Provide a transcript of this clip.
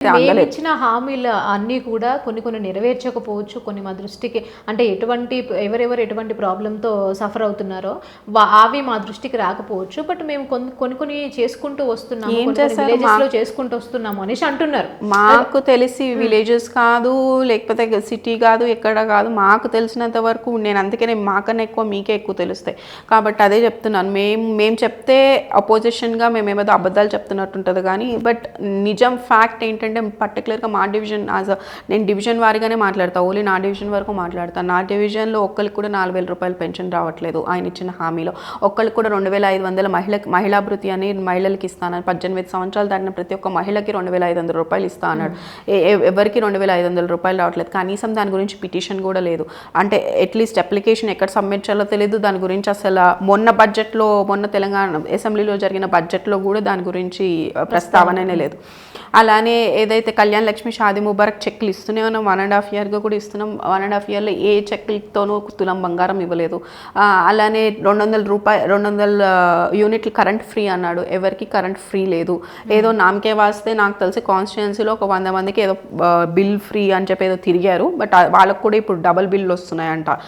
అందలేదు. ఇచ్చిన హామీలు అన్నీ కూడా కొన్ని నెరవేర్చకపోవచ్చు. కొన్ని మా దృష్టికి అంటే ఎవరెవరు ఎటువంటి ప్రాబ్లంతో సఫర్ అవుతున్నారో అవి మా దృష్టికి రాకపోవచ్చు. బట్ మేము కొన్ని చేసుకుంటూ వస్తున్నాము, విలేజెస్ లో చేసుకుంటూ వస్తున్నాము అనేసి అంటున్నారు. మాకు తెలిసి విలేజెస్ కాదు, లేకపోతే సిటీ కాదు, ఎక్కడ కాదు, మాకు తెలిసినంత వరకు నేను అందుకనే మాకన్నా ఎక్కువ మీకే ఎక్కువ తెలుస్తాయి కాబట్టి అదే చెప్తున్నాను. మేము చెప్తే అపోజిషన్గా మేము ఏదో అబద్ధాలు చెప్తున్నట్టు ఉంటుంది కానీ బట్ నిజం ఫ్యాక్ట్ ఏంటంటే పర్టికులర్గా మా డివిజన్ నేను డివిజన్ వారిగానే మాట్లాడతాను. ఓన్లీ నా డివిజన్ వరకు మాట్లాడతాను. నా డివిజన్లో ఒక్కరికి కూడా 4,000 రూపాయలు పెన్షన్ రావట్లేదు ఆయన ఇచ్చిన హామీలో. ఒక్కరికి కూడా 2,500 మహిళాభృతి అని మహిళలకి ఇస్తానని 18 సంవత్సరాలు దాటిన ప్రతి ఒక్క మహిళకి 2,500 రూపాయలు ఇస్తా అన్నాడు. ఎవరికి 2,500 రూపాయలు రావట్లేదు. కనీసం దాని గురించి పిటిషన్ కూడా లేదు. అంటే అట్లీస్ట్ అప్లికేషన్ ఎక్కడ సబ్మిట్ చేయాలో తెలియదు. దాని గురించి అసలు మొన్న తెలంగాణ అసెంబ్లీలో జరిగిన బడ్జెట్లో కూడా దాని గురించి ప్రస్తావననే లేదు. అలానే ఏదైతే కళ్యాణ్ లక్ష్మి షాదీ ముబారక్ చెక్లు ఇస్తూనే ఉన్నాం, 1.5 ఇయర్గా కూడా ఇస్తున్నాం. 1.5 ఇయర్లో ఏ చెక్లతోనూ తులం బంగారం ఇవ్వలేదు. అలానే 200 యూనిట్లు కరెంట్ ఫ్రీ అన్నాడు. ఎవరికి కరెంట్ ఫ్రీ లేదు. ఏదో నామకే వాస్తే నాకు తెలిసి కాన్స్టిట్యుయెన్సీలో ఒక 100 మందికి ఏదో బిల్ ఫ్రీ అని చెప్పి ఏదో తిరిగారు. బట్ వాళ్ళకు కూడా ఇప్పుడు డబల్ బిల్లు వస్తున్నాయంట.